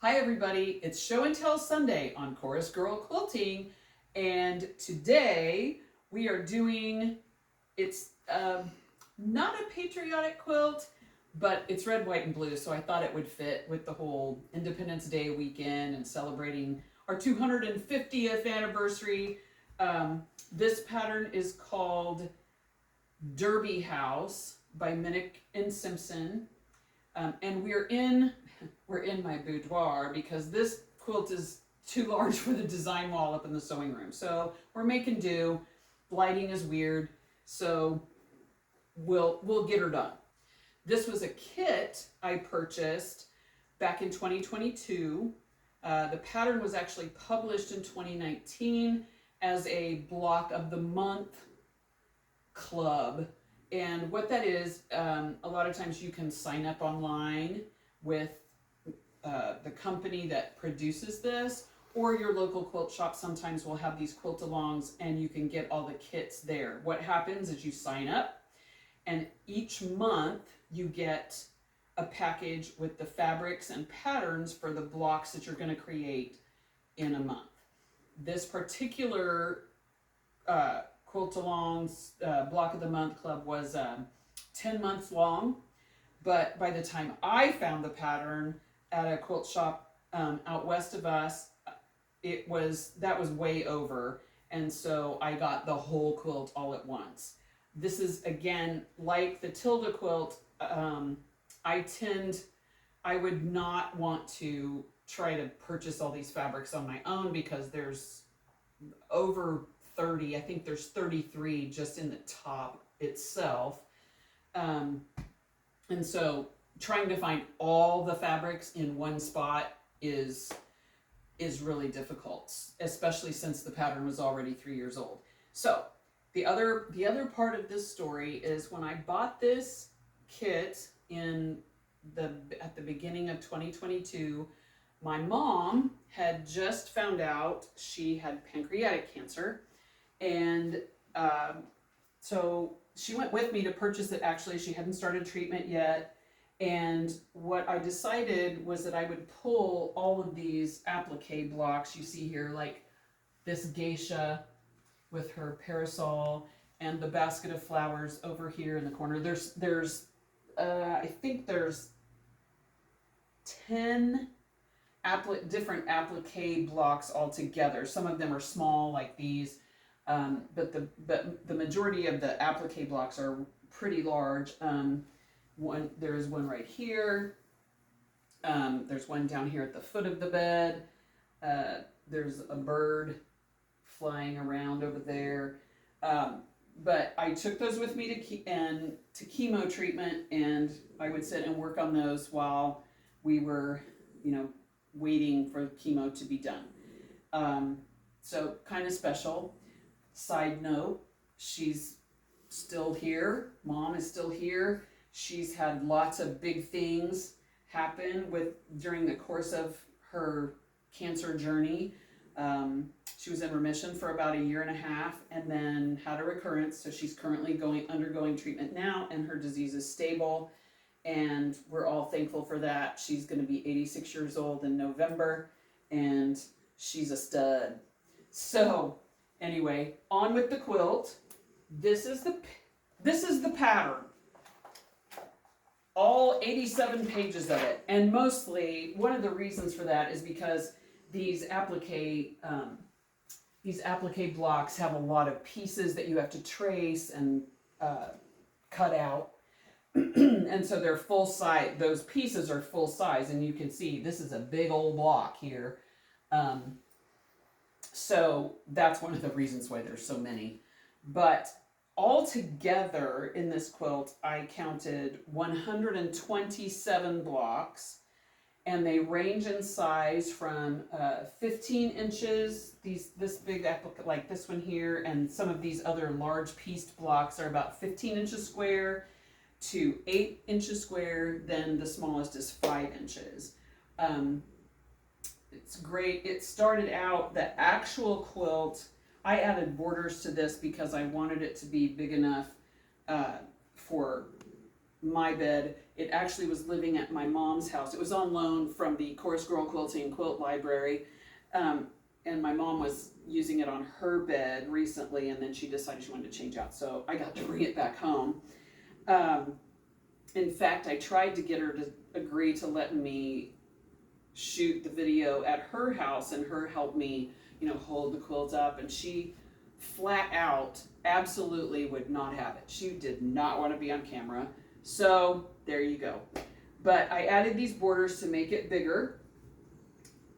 Hi everybody, it's Show and Tell Sunday on Chorus Girl Quilting, and today we are doing, it's not a patriotic quilt, but it's red, white, and blue, so I thought it would fit with the whole Independence Day weekend and celebrating our 250th anniversary. This pattern is called Derby House by Minnick and Simpson. And we're in my boudoir because this quilt is too large for the design wall up in the sewing room. So we're making do. Lighting is weird, so we'll get her done. This was a kit I purchased back in 2022. The pattern was actually published in 2019 as a Block of the Month club. And what that is, a lot of times you can sign up online with the company that produces this, or your local quilt shop sometimes will have these quilt-alongs and you can get all the kits there. What happens is you sign up, and each month you get a package with the fabrics and patterns for the blocks that you're going to create in a month. This particular Quilt-Alongs Block of the Month Club was 10 months long, but by the time I found the pattern at a quilt shop out west of us, that was way over, and so I got the whole quilt all at once. This is, again, like the Tilda quilt. I would not want to try to purchase all these fabrics on my own because there's over 30, I think there's 33 just in the top itself. And so trying to find all the fabrics in one spot is really difficult, especially since the pattern was already 3 years old. So the other part of this story is when I bought this kit at the beginning of 2022, my mom had just found out she had pancreatic cancer. And so she went with me to purchase it. Actually, she hadn't started treatment yet. And what I decided was that I would pull all of these applique blocks you see here, like this geisha with her parasol and the basket of flowers over here in the corner. There's I think there's 10 different applique blocks all together. Some of them are small like these. But the majority of the applique blocks are pretty large. There's one right here. There's one down here at the foot of the bed. There's a bird flying around over there. But I took those with me to chemo treatment, and I would sit and work on those while we were, waiting for chemo to be done. So kind of special. Side note, she's still here. Mom is still here. She's had lots of big things happen during the course of her cancer journey. She was in remission for about 1.5 years and then had a recurrence. So she's currently undergoing treatment now, and her disease is stable. And we're all thankful for that. She's going to be 86 years old in November, and she's a stud. So anyway, on with the quilt. This is the pattern. All 87 pages of it. And mostly, one of the reasons for that is because these applique blocks have a lot of pieces that you have to trace and cut out. And so they're full size. Those pieces are full size, and you can see this is a big old block here. So that's one of the reasons why there's so many. But all together in this quilt, I counted 127 blocks, and they range in size from 15 inches, this big applique, like this one here, and some of these other large pieced blocks are about 15 inches square to 8 inches square. Then the smallest is 5 inches. It's great. It started out, the actual quilt, I added borders to this because I wanted it to be big enough for my bed. It actually was living at my mom's house. It was on loan from the Chorus Girl Quilting Quilt Library. And my mom was using it on her bed recently, and then she decided she wanted to change out, so I got to bring it back home. In fact, I tried to get her to agree to let me shoot the video at her house and her help me, hold the quilt up, and she flat out absolutely would not have it. She did not want to be on camera. So there you go. But I added these borders to make it bigger.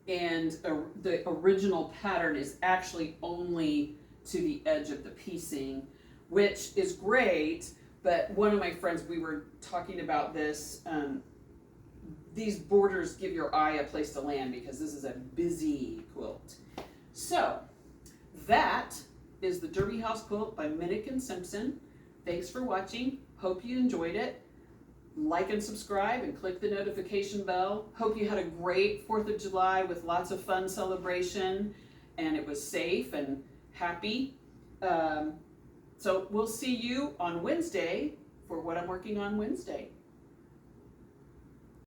And the original pattern is actually only to the edge of the piecing, which is great. But one of my friends, we were talking about this. These borders give your eye a place to land because this is a busy quilt. So that is the Derby House quilt by Minnick and Simpson. Thanks for watching. Hope you enjoyed it. Like and subscribe and click the notification bell. Hope you had a great 4th of July with lots of fun celebration and it was safe and happy. So we'll see you on Wednesday for what I'm working on Wednesday.